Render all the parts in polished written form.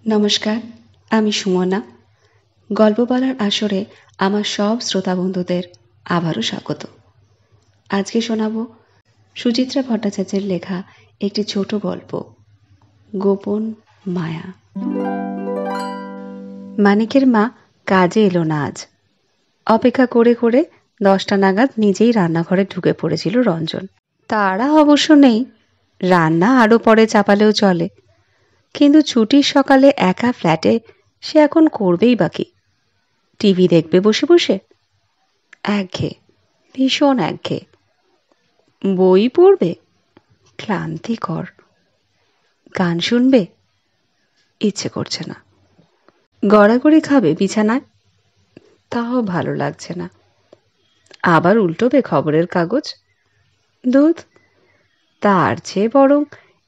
নমস্কার, আমি সুমনা। গল্প বলার আসরে আমার সব শ্রোতা বন্ধুদের আবারও স্বাগত। আজকে শোনাব সুচিত্রা ভট্টাচার্যের লেখা একটি ছোট গল্প, গোপন মায়া। মানিকের মা কাজে এলো না আজ। অপেক্ষা করে করে 10টা নাগাদ নিজেই রান্নাঘরে ঢুকে পড়েছিল রঞ্জন। তারা অবশ্য নেই, রান্না আরও পরে চাপালেও চলে, কিন্তু ছুটির সকালে একা ফ্ল্যাটে সে এখন করবেই বাকি। টিভি দেখবে বসে বসে? একঘেয়ে, ভীষণ একঘেয়ে। বই পড়বে? ক্লান্তিকর। গান শুনবে? ইচ্ছে করছে না। গড়াগড়ি খাবে বিছানায়? তাও ভালো লাগছে না। আবার উল্টোবে খবরের কাগজ? দুধ, তার চেয়ে বরং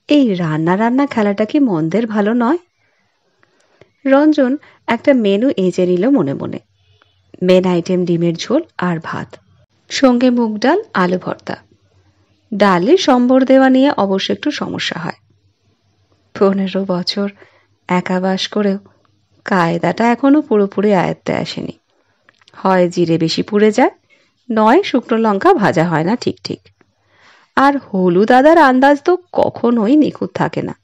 এই রান্না রান্না খেলাটা কি মন্দের ভালো নয়? রঞ্জন একটা মেনু এঁচে নিল মনে মনে। মেন আইটেম ডিমের ঝোল আর ভাত, সঙ্গে মুগ ডাল, আলু ভর্তা। ডালে সম্বর দেওয়া নিয়ে অবশ্য একটু সমস্যা হয়। 15 বছর একা বাস করেও কায়দাটা এখনো পুরোপুরি আয়ত্তে আসেনি। হয় জিরে বেশি পুড়ে যায়, নয় শুকনো লঙ্কা ভাজা হয় না ঠিক ঠিক। আর হলুদ আদার আন্দাজ তো কখনোই নিখুঁত থাকে না।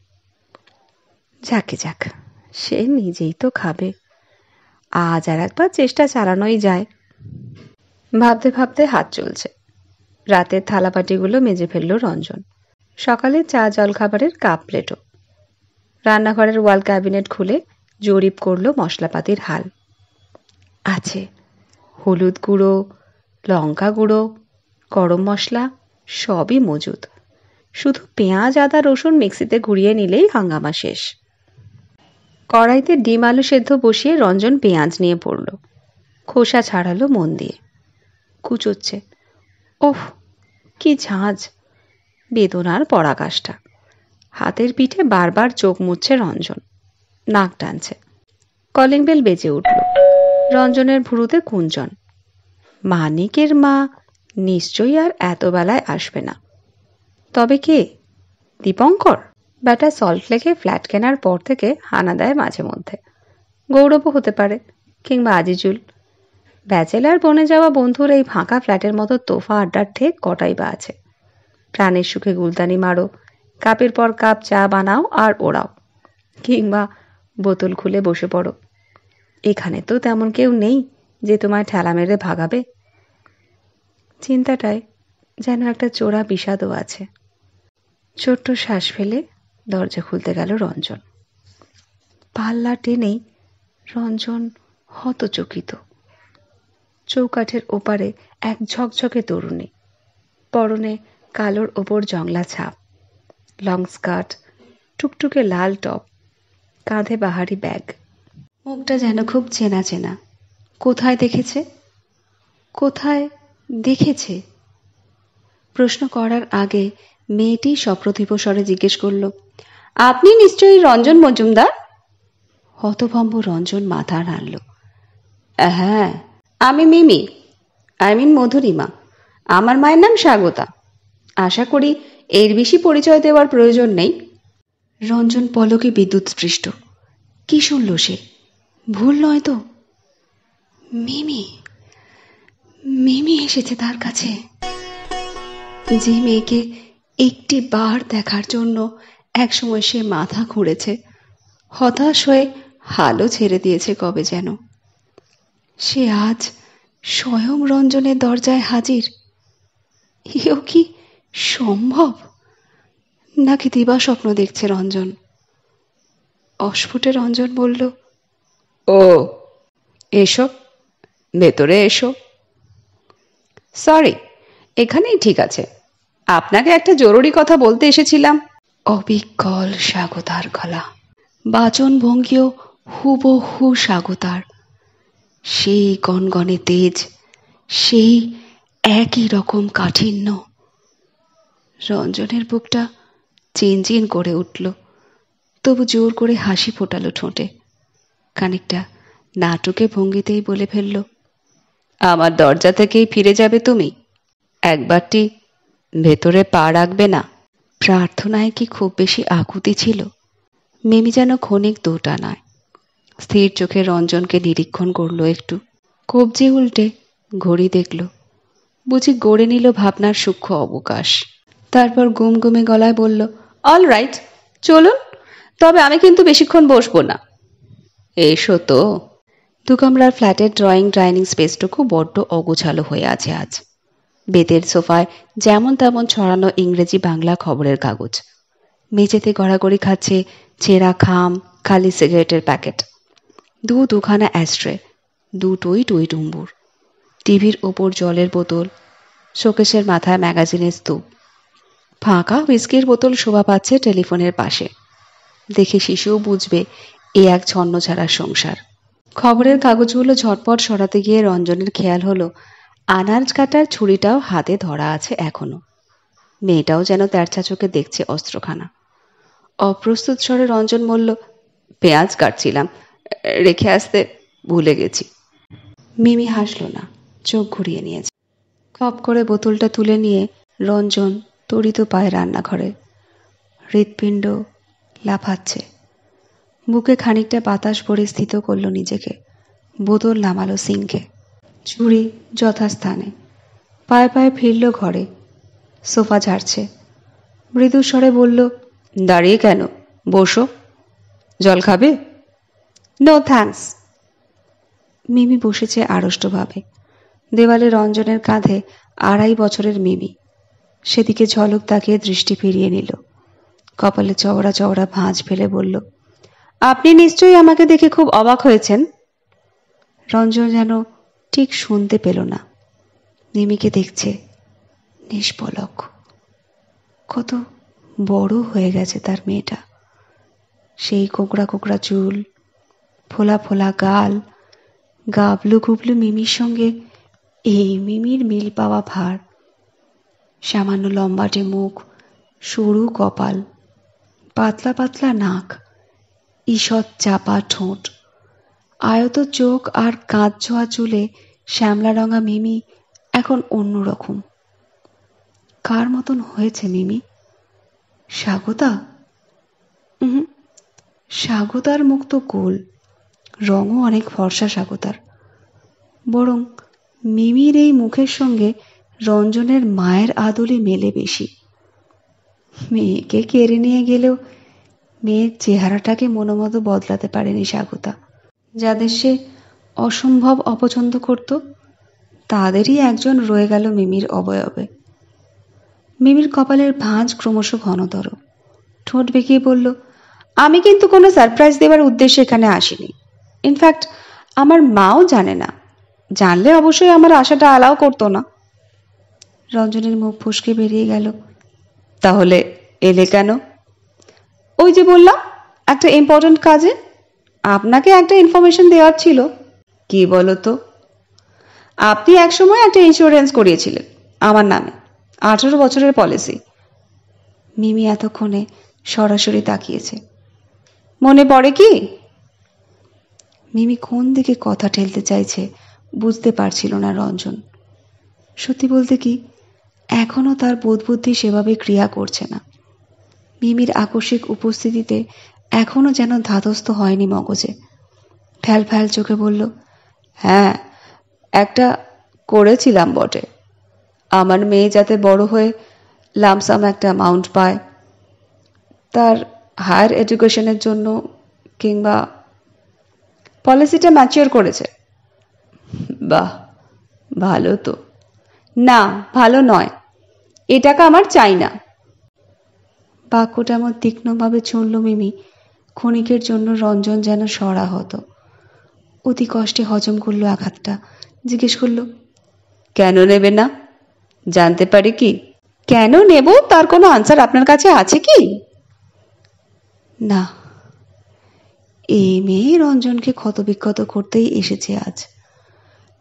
যাকে যাক, সে নিজেই তো খাবে। আজ আর একবার চেষ্টা চালানোই যায়। ভাবতে ভাবতে হাত চলছে। রাতের থালাবাটিগুলো মেজে ফেলল রঞ্জন। সকালে চা জলখাবারের কাপ প্লেটও। রান্নাঘরের ওয়াল ক্যাবিনেট খুলে জরিপ করল মশলাপাতির হাল। আছে হলুদ গুঁড়ো, লঙ্কা গুঁড়ো, গরম মশলা, সবই মজুদ। শুধু পেঁয়াজ আদা রসুন মিক্সিতে ঘুরিয়ে নিলেই হাঙ্গামা শেষ। কড়াইতে ডিম আলু সেদ্ধ বসিয়ে রঞ্জন পেঁয়াজ নিয়ে পড়ল। খোসা ছাড়ালো মন দিয়ে। কুচোচ্ছে। ওহ, কি ঝাঁঝ! বেদনার পরাকাষ্ঠা। হাতের পিঠে বারবার চোখ মুছছে রঞ্জন। নাক টানছে। কলিং বেল বেজে উঠল। রঞ্জনের ভুরুতে কুঞ্চন। মানিকের মা নিশ্চয়ই আর এত বেলায় আসবে না। তবে কে? দীপঙ্কর? ব্যাটা সল্টলেকে ফ্ল্যাট কেনার পর থেকে হানা দেয় মাঝে মধ্যে। গৌরবও হতে পারে, কিংবা আজিজুল। ব্যাচেলার বনে যাওয়া বন্ধুর এই ফাঁকা ফ্ল্যাটের মতো তোফা আড্ডার ঠেক কটাই বা আছে। প্রাণের সুখে গুলতানি মারো, কাপের পর কাপ চা বানাও আর ওড়াও, কিংবা বোতল খুলে বসে পড়ো। এখানে তো তেমন কেউ নেই যে তোমায় ঠেলা মেরে ভাগাবে। চিন্তাটায় যেন একটা চোরা বিষাদও আছে। ছোট্ট শ্বাস ফেলে দরজা খুলতে গেল রঞ্জন। পাল্লা টেনেই রঞ্জন হতচকিত। চৌকাঠের ওপারে এক ঝকঝকে তরুণী, পরনে কালোর ওপর জংলা ছাপ, লং স্কার্ট, টুকটুকে লাল টপ, কাঁধে বাহারি ব্যাগ। মুখটা যেন খুব চেনা চেনা। কোথায় দেখেছে? কোথায় দেখেছে? প্রশ্ন করার আগে মেয়েটি সপ্রতিভ স্বরে জিজ্ঞেস করল, আপনি নিশ্চয়ই রঞ্জন মজুমদার? হতভম্ব রঞ্জন মাথা নাড়ল। হ্যাঁ, আমি মিমি, মধুরিমা। আমার মায়ের নাম স্বাগতা। আশা করি এর বেশি পরিচয় দেওয়ার প্রয়োজন নেই। রঞ্জন পলকে বিদ্যুৎস্পৃষ্ট। কি শুনল সে? ভুল নয় তো? মিমি, মিমি এসেছে তার কাছে। যে মেয়েকে একটি বার দেখার জন্য একসময় সে মাথা ঘুরেছে, হতাশ হয়ে হালও ছেড়ে দিয়েছে কবে যেন। সে আজ স্বয়ং রঞ্জনের দরজায় হাজির। এও কি সম্ভব? নাকি দিবা স্বপ্ন দেখছে রঞ্জন? অস্ফুটে রঞ্জন বলল, ও এসো, ভেতরে এসো। সরি, এখানেই ঠিক আছে। আপনাকে একটা জরুরি কথা বলতে এসেছিলাম। অবিকল স্বাগতার গলা, বাচন ভঙ্গিও হুবহু স্বাগতার। সেই গনগনে তেজ, সেই একই রকম কাঠিন্য। রঞ্জনের বুকটা চিনচিন করে উঠল, তবু জোর করে হাসি ফোটালো ঠোঁটে। খানিকটা নাটকে ভঙ্গিতেই বলে ফেলল, আমার দরজা থেকেই ফিরে যাবে তুমি? একবারটি ভেতরে পা রাখবে না? প্রার্থনায় কি খুব বেশি আকুতি ছিল? মিমি যেন ক্ষণিক দোটানায়। স্থির চোখে রঞ্জনকে নিরীক্ষণ করলো একটু, কবজি উল্টে ঘড়ি দেখল, বুঝি গড়ে নিল ভাবনার সূক্ষ্ম অবকাশ। তারপর গুমগুমে গলায় বলল, অল রাইট, চলুন, তবে আমি কিন্তু বেশিক্ষণ বসবো না। এসো তো। দুকামরার ফ্ল্যাটের ডাইনিং স্পেসটুকু বড্ড অগোছালো হয়ে আছে আজ। বেতের সোফায় যেমন তেমন ছড়ানো ইংরেজি বাংলা খবরের কাগজ, মেঝেতে গড়াগড়ি খাচ্ছে ছেঁড়া খাম, খালি সিগারেটের প্যাকেট, দুখানা অ্যাস্ট্রে, দুটোই টইটুম্বুর, টিভির ওপর জলের বোতল, শোকেসের মাথায় ম্যাগাজিনের স্তূপ, ফাঁকা হুইস্কির বোতল শোভা পাচ্ছে টেলিফোনের পাশে। দেখে শিশুও বুঝবে এ এক ছন্নছাড়া সংসার। খবরের কাগজগুলো ঝটপট সরাতে গিয়ে রঞ্জনের খেয়াল হলো আনাজ কাটার ছুরিটাও হাতে ধরা আছে এখনো। মেয়েটাও যেন তেরছা চোখে দেখছে অস্ত্রখানা। অপ্রস্তুত স্বরে রঞ্জন বলল, পেঁয়াজ কাটছিলাম, রেখে আসতে ভুলে গেছি। মিমি হাসল না, চোখ ঘুরিয়ে নিয়েছে। খপ করে বোতলটা তুলে নিয়ে রঞ্জন তড়িত পায়ে রান্নাঘরে। হৃৎপিণ্ড লাফাচ্ছে, বুকে খানিকটা বাতাস ভরে স্থিত করল নিজেকে। বোতল নামালো সিঙ্কে, ছুরি যথাস্থানে। পায়ে পায়ে ফিরল ঘরে, সোফা ঝাড়ছে। মৃদু স্বরে বলল, দাঁড়িয়ে কেন, বসো, জল খাবে? No thanks. মিমি বসেছে আড়ষ্টভাবে। দেওয়ালে রঞ্জনের কাঁধে 2.5 বছরের মিমি। সেদিকে ঝলক তাকিয়ে দৃষ্টি ফিরিয়ে নিল। কপালে চওড়া চওড়া ভাঁজ ফেলে বলল, আপনি নিশ্চয়ই আমাকে দেখে খুব অবাক হয়েছেন। রঞ্জন যেন ঠিক শুনতে পেল না। মিমিকে দেখছে নিষ্পলক। কত বড় হয়ে গেছে তার মেয়েটা। সেই কোকড়া কোকড়া চুল, ফোলা ফোলা গাল, গাবলু গুবলু মিমির সঙ্গে এই মিমির মিল পাওয়া ভার। সামান্য লম্বাটে মুখ, সরু কপাল, পাতলা পাতলা নাক, ঈষৎ চাপা ঠোঁট, আয়ত চোখ আর কাঁচ ছোঁয়া চুলে শ্যামলা রঙা মিমি এখন অন্যরকম। কার মতন হয়েছে মিমি? স্বাগতা? স্বাগতার মুখ তো গোল, রঙও অনেক ফর্সা স্বাগতার। বরং মিমির এই মুখের সঙ্গে রঞ্জনের মায়ের আদলে মেলে বেশি। মেয়েকে কেড়ে নিয়ে গেলেও মেয়ের চেহারাটাকে মনোমতো বদলাতে পারেনি স্বাগতা। যাদের সে অসম্ভব অপছন্দ করত তাদেরই একজন রয়ে গেল মিমির অবয়বে। মিমির কপালের ভাঁজ ক্রমশ ঘনতর। ঠোঁট বেঁকিয়ে বলল, আমি কিন্তু কোনো সারপ্রাইজ দেওয়ার উদ্দেশ্যে এখানে আসিনি। ইনফ্যাক্ট আমার মাও জানে না, জানলে অবশ্যই আমার আশাটা অ্যালাউ করতো না। রঞ্জনের মুখ ফসকে বেরিয়ে গেল, তাহলে এলে কেন? ওই যে বললাম, একটা ইম্পর্ট্যান্ট কাজে। আপনাকে একটা ইনফরমেশন দেওয়ার ছিল। কি বলো তো? আপনি একসময় একটা ইন্স্যুরেন্স করিয়েছিলেন আমার নামে, 18 বছরের পলিসি। মিমি এতক্ষণে সরাসরি তাকিয়েছে। মনে পড়ে কি? মিমি কোন দিকে কথা ঠেলতে চাইছে বুঝতে পারছিল না রঞ্জন। সত্যি বলতে কি, এখনো তার বোধবুদ্ধি সেভাবে ক্রিয়া করছে না। মিমির আকস্মিক উপস্থিতিতে এখনো যেন ধাতস্থ হয়নি মগজে। ফ্যাল ফ্যাল চোখে বলল, হ্যাঁ, একটা করেছিলাম বটে। আমার মেয়ে যাতে বড় হয়ে লামসাম একটা অ্যামাউন্ট পায়, তার হায়ার এডুকেশনের জন্য, কিংবা পলিসিটা ম্যাচিওর করেছে। বাহ, ভালো তো। না, ভালো নয়, এ টাকা আমার চাই না। বাক্যটা আমার তীক্ষ্ণভাবে ছুঁড়ল মিমি। ক্ষণিকের জন্য রঞ্জন যেন সরা হতো। অতি কষ্টে হজম করলো আঘাতটা। জিজ্ঞেস করলো, কেন নেবে না? জানতে পারি কি? কেন নেব তার কোনো আনসার আপনার কাছে আছে কি? না, এই মেয়ে রঞ্জনকে ক্ষতবিক্ষত করতেই এসেছে আজ।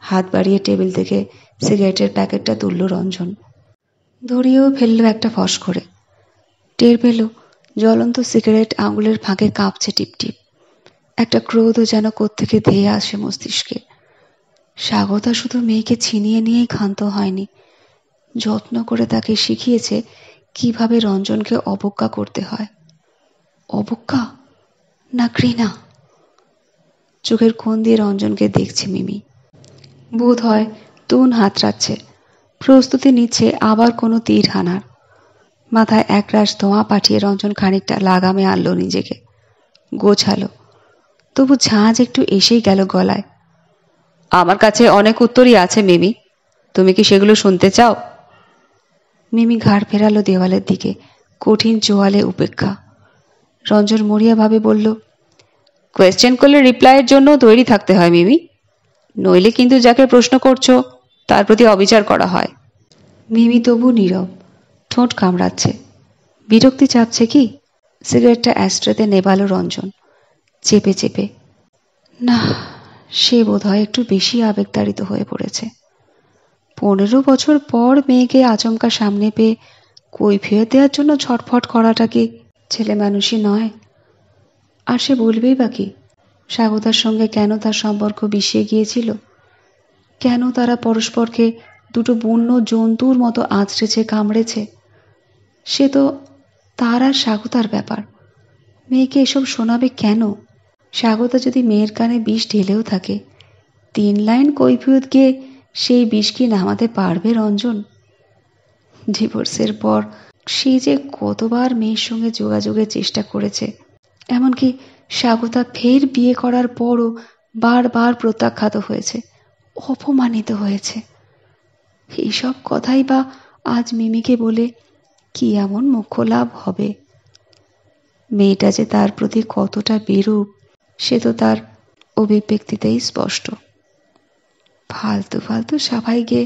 হাত বাড়িয়ে টেবিল থেকে সিগারেটের প্যাকেটটা তুলল রঞ্জন। ধরিয়েও ফেলল একটা ফস করে। টের পেল জ্বলন্ত সিগারেট আঙুলের ফাঁকে কাঁপছে টিপটিপ। একটা ক্রোধ যেন কোত্থেকে ধেয়ে আসে মস্তিষ্কে। স্বাগতা শুধু মেয়েকে ছিনিয়ে নিয়েই ক্ষান্ত হয়নি, যত্ন করে তাকে শিখিয়েছে কিভাবে রঞ্জনকে অবজ্ঞা করতে হয়। অবজ্ঞা না ঘৃণা? চোখের কোণ দিয়ে রঞ্জনকে দেখছে মিমি। বোধ হয় তুন হাতড়াচ্ছে, প্রস্তুতি নিচ্ছে আবার কোনো তীর হানার। মাথায় একরাশ ধোঁয়া পাঠিয়ে রঞ্জন খানিকটা লাগামে আনলো নিজেকে, গোছালো। তবু ঝাঁঝ একটু এসেই গেল গলায়। আমার কাছে অনেক উত্তরই আছে মিমি, তুমি কি সেগুলো শুনতে চাও? মিমি ঘাড় ফেরালো দেওয়ালের দিকে, কঠিন চোয়ালে উপেক্ষা। রঞ্জন মরিয়া ভাবে বলল, কোয়েশ্চেন করলে রিপ্লাইয়ের জন্য তৈরি থাকতে হয় মিমি, নইলে কিন্তু যাকে প্রশ্ন করছো তার প্রতি অবিচার করা হয়। মিমি তবু নীরব, ঠোঁট কামড়াচ্ছে। বিরক্তি চাপছে কি? সিগারেটটা অ্যাস্ট্রেতে নেবালো রঞ্জন, চেপে চেপে। না, সে বোধহয় একটু বেশি আবেগতাড়িত হয়ে পড়েছে। 15 বছর পর মেয়েকে আচমকা সামনে পেয়ে কৈফিয়ত দেওয়ার জন্য ছটফট করাটা কি ছেলে মানুষই নয়? আর সে বলবেই বা কি? স্বাগতার সঙ্গে কেন তার সম্পর্ক বিষিয়ে গিয়েছিল, কেন তারা পরস্পরকে দুটো বন্য জন্তুর মতো আঁচড়েছে, কামড়েছে, সে তো তার আর স্বাগতার ব্যাপার। মেয়েকে এসব শোনাবে কেন? স্বাগতা যদি মেয়ের কানে বিষ ঢেলেও থাকে, 3 লাইন কৈফিয়ত গিয়ে সেই বিষ কি নামাতে পারবে রঞ্জন? ডিভোর্সের পর সে যে কতবার মেয়ের সঙ্গে যোগাযোগের চেষ্টা করেছে, এমনকি স্বাগতা ফের বিয়ে করার পরও বারবার প্রত্যাখ্যাত হয়েছে, অপমানিত হয়েছে। এইসব কথাই বা আজ মিমিকে বলে কি এমন মোক্ষ লাভ হবে? মেয়েটা যে তার প্রতি কতটা বিরূপ সে তো তার অভিব্যক্তিতেই স্পষ্ট। ফালতু ফালতু সবাই গিয়ে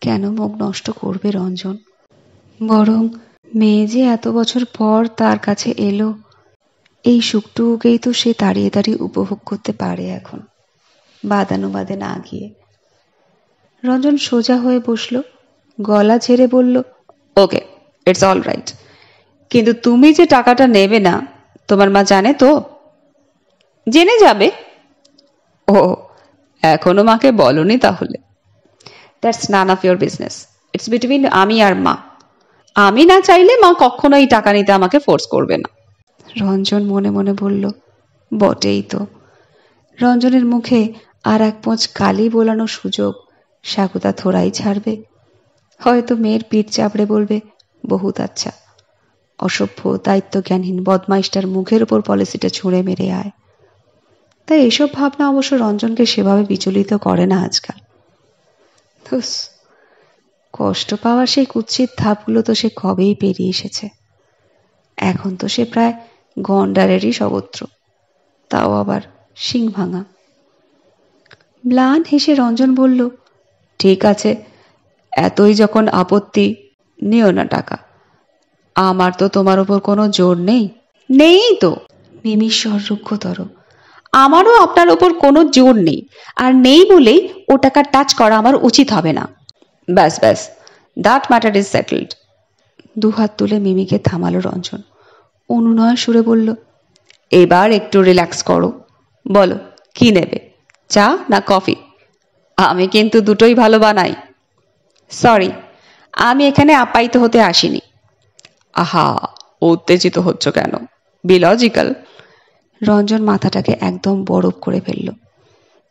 কেন মুখ নষ্ট করবে রঞ্জন? বরং মেয়ে যে এত বছর পর তার কাছে এলো, এই সুখটুকুকেই তো সে দাঁড়িয়ে দাঁড়িয়ে উপভোগ করতে পারে এখন, বাদানুবাদে না গিয়ে। রঞ্জন সোজা হয়ে বসল, গলা ঝেড়ে বলল, ওকে, ইটস অল রাইট, কিন্তু তুমি যে টাকাটা নেবে না তোমার মা জানে তো? জেনে যাবে। ও, এখনো মাকে বলনি তাহলে? That's none of your business, it's between আমি আর মা। আমি না চাইলে মা কখনো এই টাকা নিতে আমাকে ফোর্স করবে না। রঞ্জন মনে মনে বলল, বটেই তো। রঞ্জনের মুখে আর এক পোঁচ কালি বোলানোর সুযোগ স্বাগতা থোড়াই ছাড়বে। হয়তো মেয়ের পিঠ চাপড়ে বলবে, বহুত আচ্ছা, অসভ্য দায়িত্বজ্ঞানহীন বদমাইশটার মুখের উপর পলিসিটা ছুঁড়ে মেরে আয়। তাই এসব ভাবনা অবশ্য রঞ্জনকে সেভাবে বিচলিত করে না আজকাল। কষ্ট পাওয়ার সেই কুৎসিত ধাপগুলো তো সে কবেই পেরিয়ে এসেছে। এখন তো সে প্রায় গন্ডারেরই সবত্র, তাও আবার শিং ভাঙা। ম্লান হেসে রঞ্জন বলল, ঠিক আছে, এতই যখন আপত্তি, নিও না টাকা। আমার তো তোমার উপর কোনো জোর নেই। নেই তো। মিমির স্বর রুক্ষতর। আমারও আপনার ওপর কোনো জোর নেই, আর নেই বলেই ও টাকা টাচ করা আমার উচিত হবে না। ব্যাস ব্যাস, দ্যাট ম্যাটার ইজ সেটেলড। দুহাত তুলে মিমিকে থামালো রঞ্জন, অনুনয় সুরে বলল, এবার একটু রিল্যাক্স করো, বলো কি নেবে, চা না কফি? আমি কিন্তু দুটোই ভালো বানাই। সরি, আমি এখানে আপ্যায়িত হতে আসিনি। আহা, উত্তেজিত হচ্ছ কেন? B logical. রঞ্জন মাথাটাকে একদম বরফ করে ফেলল।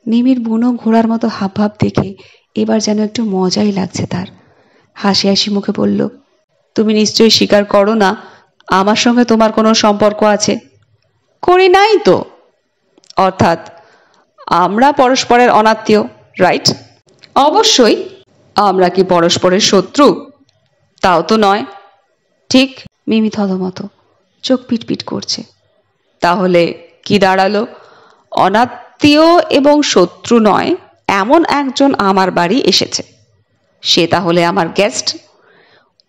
মিমির বুনো ঘোড়ার মতো হাবভাব দেখে এবার যেন একটু মজাই লাগছে তার। হাসি হাসি মুখে বলল, তুমি নিশ্চয়ই স্বীকার করো না আমার সঙ্গে তোমার কোনো সম্পর্ক আছে? করি নাই তো। অর্থাৎ আমরা পরস্পরের অনাত্মীয়, রাইট? অবশ্যই। আমরা কি পরস্পরের শত্রু? তাও তো নয়। ঠিক। মিমি থতমত, চোখ পিটপিট করছে। তাহলে কি দাঁড়ালো? অনাত্মীয় এবং শত্রু নয় এমন একজন আমার বাড়ি এসেছে, সে তাহলে আমার গেস্ট।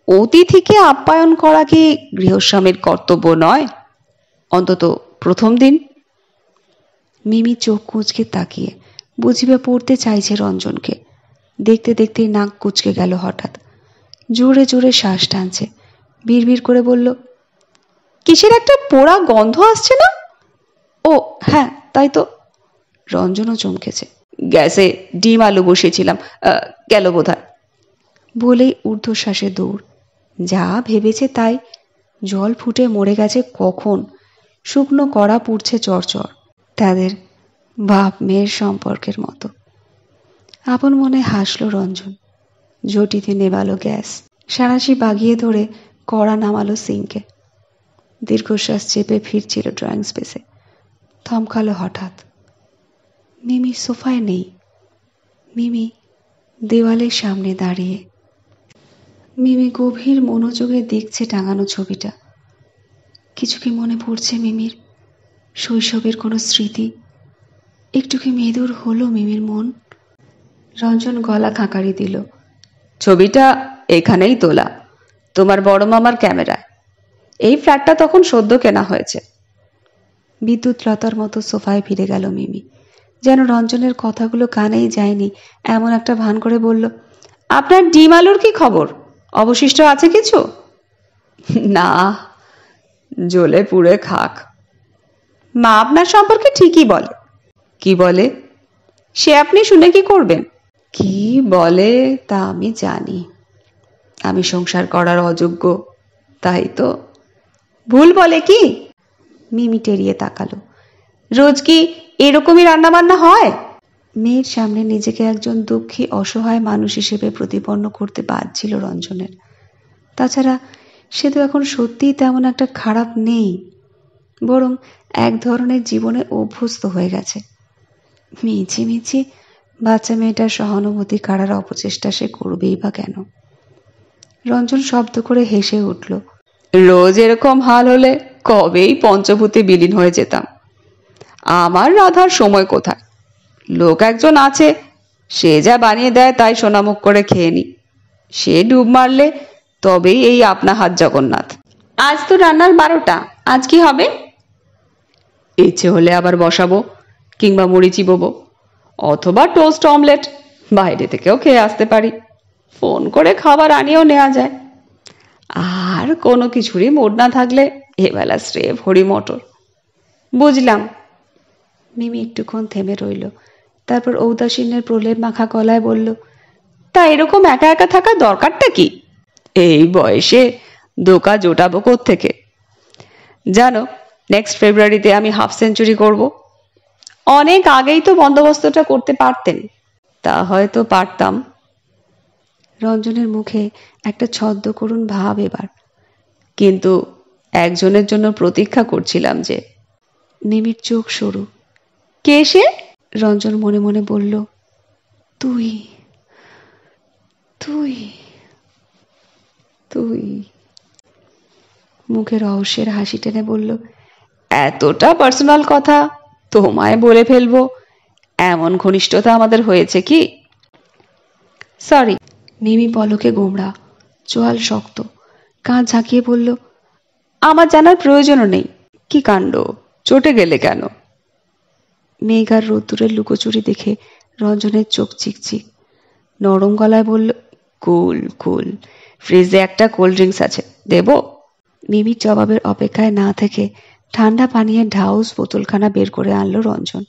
অতিথিকে আপ্যায়ন করা কি গৃহস্বামীর কর্তব্য নয়, অন্তত প্রথম দিন? মিমি চোখ কুঁচকে তাকিয়ে বুঝিবে পড়তে চাইছে রঞ্জনকে। দেখতে দেখতেই নাক কুঁচকে গেল হঠাৎ। জোরে জোরে শ্বাস টানছে, বিড়বিড় করে বলল, কিসের একটা পোড়া গন্ধ আসছে না? ও হ্যাঁ, তাই তো। রঞ্জনও চমকেছে। গ্যাসে ডিম আলু বসিয়েছিলাম, গেল বোধহয়। বলেই ঊর্ধ্বশ্বাসে দৌড়। যা ভেবেছে তাই। জল ফুটে মরে গেছে কখন, শুকনো কড়া পুড়ছে চরচর। তাদের বাপ মেয়ের সম্পর্কের মতো। আপন মনে হাসল রঞ্জন। জটিতে নেবালো গ্যাস, সাঁড়াশি বাগিয়ে ধরে কড়া নামালো সিঙ্কে। দীর্ঘশ্বাস চেপে ফিরছিল ড্রয়িং স্পেসে। থমকালো হঠাৎ। মিমি সোফায় নেই। মিমি দেওয়ালের সামনে দাঁড়িয়ে। মিমি গভীর মনোযোগে দেখছে টাঙানো ছবিটা। কিছু কি মনে পড়ছে মিমির? শৈশবের কোনো স্মৃতি? একটু কি মেদুর হলো মিমির মন? রঞ্জন গলা খাঁকারি দিল। ছবিটা এখানেই তোলা, তোমার বড় মামার ক্যামেরায়। এই ফ্ল্যাটটা তখন সদ্য কেনা হয়েছে। বিদ্যুৎ লতার মতো সোফায় ফিরে গেল মিমি। যেন রঞ্জনের কথাগুলো কানেই যায়নি এমন একটা ভান করে বলল, আপনার ডিম আলুর কি খবর? অবশিষ্ট আছে কিছু? না, জ্বলে পুড়ে খাক। মা আপনার সম্পর্কে ঠিকই বলে। কি বলে? সে আপনি শুনে কি করবেন? কি বলে তা আমি জানি। আমি সংসার করার অযোগ্য, তাই তো। ভুল বলে কি? মিমি টেরিয়ে তাকালো। রোজ কি এরকমই রান্নাবান্না হয়? মেয়ের সামনে নিজেকে একজন দুঃখী অসহায় মানুষ হিসেবে প্রতিপন্ন করতে বাধ্য রঞ্জনের। তাছাড়া সে তো এখন সত্যিই তেমন একটা খারাপ নেই, বরং এক ধরনের জীবনে অভ্যস্ত হয়ে গেছে। মিছি মিছি বাচ্চা মেয়েটার সহানুভূতি কাড়ার অপচেষ্টা সে করবেই বা কেন? রঞ্জন শব্দ করে হেসে উঠল। রোজ এরকম হাল হলে কবেই পঞ্চভূতে বিলীন হয়ে যেতাম। আমার রাধার সময় কোথায়? লোক একজন আছে, সে যা বানিয়ে দেয় তাই সোনামুখ করে খেয়ে নি। সে ডুব মারলে তবেই এই আপনা হাত জগন্নাথ। আজ তো রান্নার 12টা, আজ কি হবে? ইচ্ছে হলে আবার বসাবো, কিংবা মুড়ি চিবোবো, অথবা টোস্ট অমলেট বাইরে থেকেও খেয়ে আসতে পারি। ফোন করে খাবার আনিয়েও নেওয়া যায়। আর কোনো কিছুরই মোড না থাকলে এবেলা স্রেফ হরি মটর। বুঝলাম। মিমি একটুক্ষণ থেমে রইল, তারপর ঔদাসীন্যের প্রলেপ মাখা গলায় বলল, তা এরকম একা একা থাকার দরকারটা কি? এই বয়সে দোকা জোটাবো কোত্থেকে? জানো, নেক্সট ফেব্রুয়ারিতে আমি হাফ সেঞ্চুরি করব। অনেক আগেই তো বন্দোবস্তটা করতে পারতেন। তা হয়তো পারতাম। রঞ্জনের মুখে একটা ছদ্ম করুণ ভাব এবার। কিন্তু একজনের জন্য প্রতীক্ষা করছিলাম যে। মিমির চোখ সরু। কে সে? রঞ্জন মনে মনে বলল, তুই তুই তুই। মুখে রহস্যের হাসি টেনে বলল, এতটা পার্সোনাল কথা তোমায় বলে ফেলবো এমন ঘনিষ্ঠতা আমাদের হয়েছে কি? সরি। মিমি পলকে গোমড়া, চোয়াল শক্ত, কাঁধ ঝাঁকিয়ে বলল, আমার জানার প্রয়োজনও নেই। কি কাণ্ড, চটে গেলে কেন? মেঘার রোদ্দুরের লুকোচুরি দেখে রঞ্জনের চোখ চিকচিক। নরম গলায় বলল, কুল কুল, ফ্রিজে একটা কোল্ড ড্রিঙ্কস আছে, দেব? মিমির জবাবের অপেক্ষায় না থেকে ঠান্ডা পানীয়ের ঢাউস বোতলখানা বের করে আনলো রঞ্জন।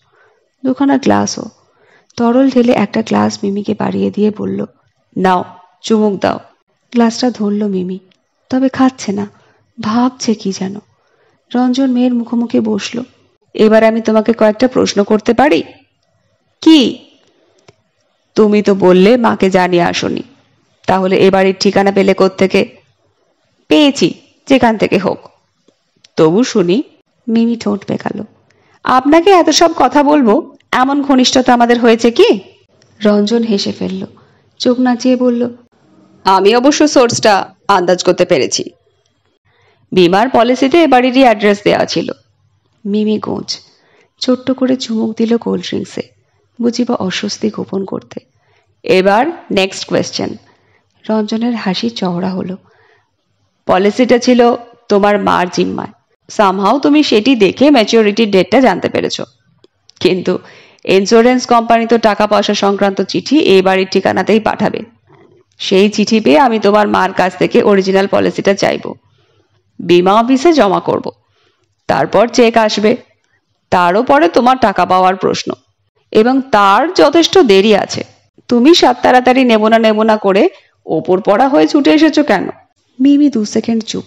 দুখানা গ্লাসও। তরল ঢেলে একটা গ্লাস মিমিকে বাড়িয়ে দিয়ে বলল, নাও, চুমুক দাও। গ্লাসটা ধরল মিমি, তবে খাচ্ছে না, ভাবছে কি যেন। রঞ্জন মেয়ের মুখোমুখি বসল। এবার আমি তোমাকে কয়েকটা প্রশ্ন করতে পারি? কি? তুমি তো বললে মাকে জানিয়ে আসোনি, তাহলে এ বাড়ির ঠিকানা পেলে কোত্থেকে? পেয়েছি, যেখান থেকে হোক। তবু শুনি। মিমি ঠোঁট বেঁকালো। আপনাকে এত সব কথা বলবো এমন ঘনিষ্ঠতা আমাদের হয়েছে কি? রঞ্জন হেসে ফেলল, চোখ নাচিয়ে বলল, আমি অবশ্য সোর্সটা আন্দাজ করতে পেরেছি। বিমার পলিসিতে এ বাড়িরই অ্যাড্রেস দেওয়া ছিল। মিমি গোঁজ ছোট্ট করে চুমুক দিল কোল্ড ড্রিঙ্কসে, বুঝিবা অস্বস্তি গোপন করতে। এবার নেক্সট কোয়েশ্চেন। রঞ্জনের হাসি চওড়া হলো। পলিসিটা ছিল তোমার মার জিম্মায়। সামহাও তুমি সেটি দেখে ম্যাচিওরিটির ডেটটা জানতে পেরেছো। কিন্তু ইন্স্যুরেন্স কোম্পানি তো টাকা পয়সা সংক্রান্ত চিঠি এই বাড়ির ঠিকানাতেই পাঠাবে। সেই চিঠি পেয়ে আমি তোমার মার কাছ থেকে অরিজিনাল পলিসিটা চাইব, বিমা অফিসে জমা করব। তারপর চেক আসবে, তারও পরে তোমার টাকা পাওয়ার প্রশ্ন। এবং তার যথেষ্ট দেরি আছে। তুমি সাত তাড়াতাড়ি নেব না করে ওপর পড়া হয়ে ছুটে এসেছো কেন? মিমি 2 সেকেন্ড চুপ,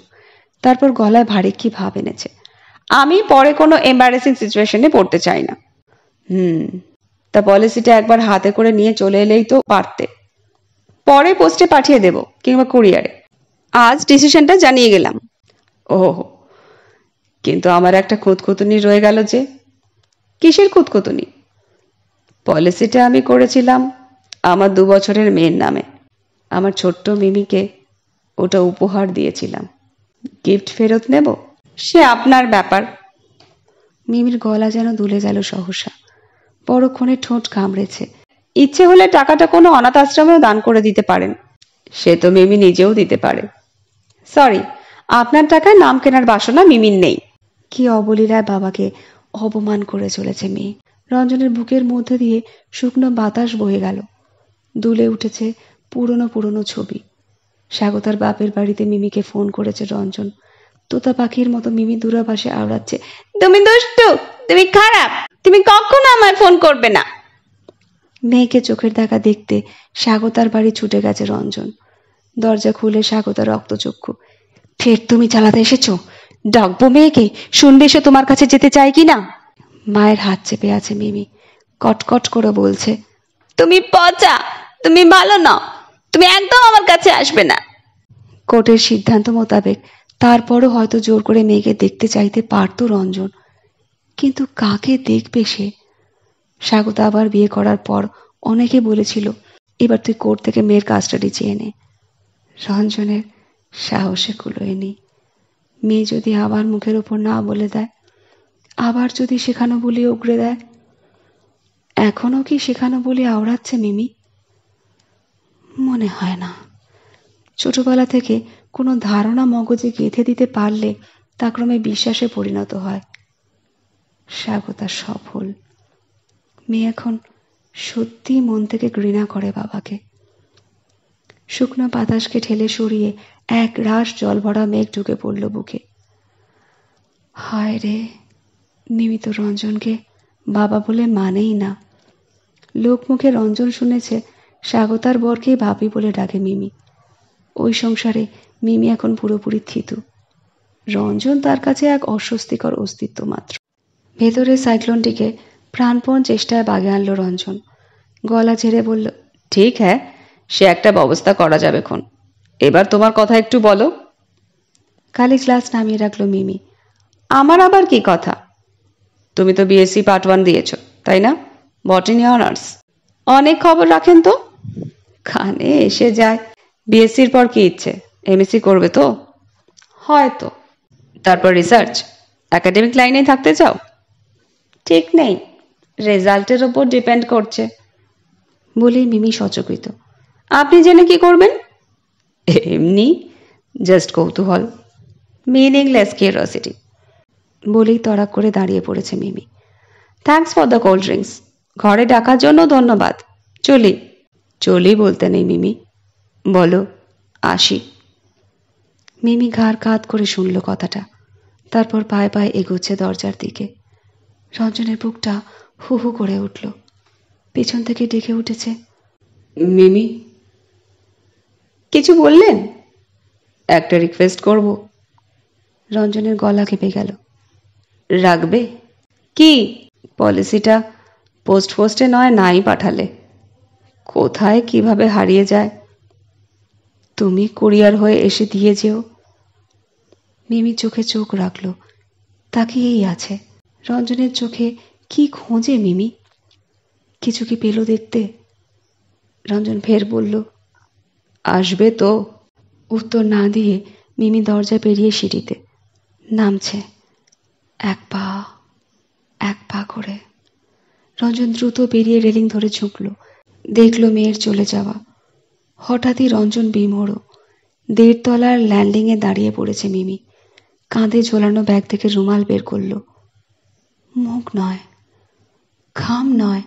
তারপর গলায় ভারী কি ভাব এনেছে। আমি পরে কোনো এম্বারেসিং সিচুয়েশনে পড়তে চাই না। তা পলিসিটা একবার হাতে করে নিয়ে চলে এলেই তো পারতে। পরে পোস্টে পাঠিয়ে দেব কিংবা কুরিয়ারে। আজ ডিসিশনটা জানিয়ে গেলাম। ও, কিন্তু আমার একটা খুঁতখুঁতুনি রয়ে গেল যে। কিসের খুঁতখুঁতুনি? পলিসিটা আমি করেছিলাম আমার 2 বছরের মেয়ের নামে। আমার ছোট্ট মিমিকে ওটা উপহার দিয়েছিলাম। গিফট ফেরত নেব সে আপনার ব্যাপার। মিমির গলা যেন দুলে গেল সহসা। পরক্ষণে ঠোঁট কামড়েছে। ইচ্ছে হলে টাকাটা কোনো অনাথ আশ্রমেও দান করে দিতে পারেন। সে তো মিমি নিজেও দিতে পারে। সরি, আপনার টাকায় নাম কেনার বাসনা মিমির নেই। কি অবলীলায় বাবাকে অপমান করে চলেছে মেয়ে। রঞ্জনের বুকের মধ্যে দিয়ে শুকনো বাতাস বয়ে গেল। দুলে উঠেছে পুরনো পুরনো ছবি। স্বাগতার বাপের বাড়িতে মিমিকে ফোন করেছে রঞ্জন। তোতা পাখির মতো মিমি দূরাভাষে আওড়াচ্ছে, তুমি দুষ্টু, তুমি খারাপ, তুমি কখনো আমায় ফোন করবে না। মেয়েকে চোখের দেখা দেখতে স্বাগতার বাড়ি ছুটে গেছে রঞ্জন। দরজা খুলে স্বাগতা রক্তচক্ষু। ফের তুমি চালাতে এসেছো? ডাকবো মেয়েকে, শুনবে সে তোমার কাছে যেতে চায় কি না? মায়ের হাত চেপে আছে মিমি। কটকট করে বলছে, তুমি পচা, তুমি ভালো নাও, তুমি একদম আমার কাছে আসবে না। কোর্টের সিদ্ধান্ত মোতাবেক তারপরও হয়তো জোর করে মেয়েকে দেখতে চাইতে পারত রঞ্জন, কিন্তু কাকে দেখবে সে? স্বাগতা আবার বিয়ে করার পর অনেকে বলেছিল, এবার তুই কোর্ট থেকে মেয়ের কাস্টাডি চেয়ে নে। রঞ্জনের সাহসে কুলোয়নি। মেয়ে যদি আবার মুখের ওপর না বলে দেয়, আবার যদি শেখানো বলে উগড়ে দেয়। এখনো কি শেখানো বলে আওড়াচ্ছে মিমি? মনে হয় না। ছোটবেলা থেকে কোনো ধারণা মগজে গেঁথে দিতে পারলে তা ক্রমে বিশ্বাসে পরিণত হয়। স্বাগতা সফল। মেয়ে এখন সত্যি মন থেকে ঘৃণা করে বাবাকে। শুকনো বাতাসকে ঠেলে সরিয়ে এক রাশ জল ভরা মেঘ ঢুকে পড়ল বুকে। হায় রে, মিমি তো রঞ্জনকে বাবা বলে মানেই না। লোকমুখে রঞ্জন শুনেছে স্বাগতার বরকেই ভাবি বলে ডাকে মিমি। ওই সংসারে মিমি এখন পুরোপুরি থিতু। রঞ্জন তার কাছে এক অস্বস্তিকর অস্তিত্ব মাত্র। ভেতরের সাইক্লোনটিকে প্রাণপণ চেষ্টায় বাগে আনলো রঞ্জন। গলা ঝেড়ে বলল, ঠিক হ্যাঁ, সে একটা ব্যবস্থা করা যাবে খন। এবার তোমার কথা একটু বলো। খালি গ্লাস নামিয়ে রাখলো মিমি। আমার আবার কি কথা? তুমি তো বিএসসি পার্ট 1 দিয়েছ, তাই না? বটানি অনার্স। অনেক খবর রাখেন তো। কানে এসে যায়। বিএসসির পর কি ইচ্ছে? এমএসসি করবে তো? হয়তো। তারপর রিসার্চ, একাডেমিক লাইনে থাকতে চাও? ঠিক নেই, রেজাল্টের ওপর ডিপেন্ড করছে। বলেই মিমি সচকিত। আপনি জেনে কি করবেন? এমনি, জাস্ট কৌতূহল, মিনিংলেস কিউরিওসিটি। বলেই তড়াক করে দাঁড়িয়ে পড়েছে Mimi. Thanks for the cold drinks. ঘরে ডাকার জন্য ধন্যবাদ। চলি। চলি বলতে নেই মিমি, বলো আসি। মিমি ঘাড় কাত করে শুনল কথাটা। তারপর পায়ে পায়ে এগোচ্ছে দরজার দিকে। রঞ্জনের বুকটা হু হু করে উঠল। পেছন থেকে ডেকে উঠেছে, মিমি। কিছু বললেন? একটা রিকোয়েস্ট করব। রঞ্জনের গলা কেঁপে গেল। রাখবে? কি? পলিসিটা পোস্টে নয় নাই পাঠালে। কোথায় কিভাবে হারিয়ে যায়, তুমি কুরিয়ার হয়ে এসে দিয়ে যেও। মিমি চোখে চোখ রাখল, তাকিয়েই আছে। রঞ্জনের চোখে কি খোঁজে মিমি? কিছু কি পেল দেখতে? রঞ্জন ফের বলল, আসবে তো? উত্তর না দিয়ে মিমি দরজা পেরিয়ে সিঁড়িতে নামছে, এক পা করে। রঞ্জন দ্রুত বেরিয়ে রেলিং ধরে ঝুঁকল। দেখল মেয়ের চলে যাওয়া। হঠাৎই রঞ্জন বিমোড়। 1.5 তলার ল্যান্ডিংয়ে দাঁড়িয়ে পড়েছে মিমি। কাঁধে ঝোলানো ব্যাগ থেকে রুমাল বের করল। মুখ নয়, ঘাম নয়,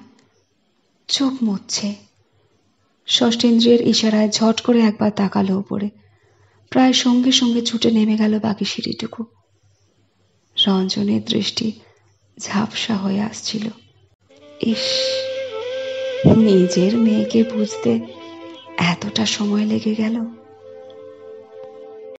চোখ মুছছে। ষষ্ঠেন্দ্রিয়ের ইশারায় ঝট করে একবার তাকালো উপরে। প্রায় সঙ্গে সঙ্গে ছুটে নেমে গেল বাকি সিঁড়িটুকু। রঞ্জনের দৃষ্টি ঝাপসা হয়ে আসছিল। ইস, নিজের মেয়েকে বুঝতে এতটা সময় লেগে গেল।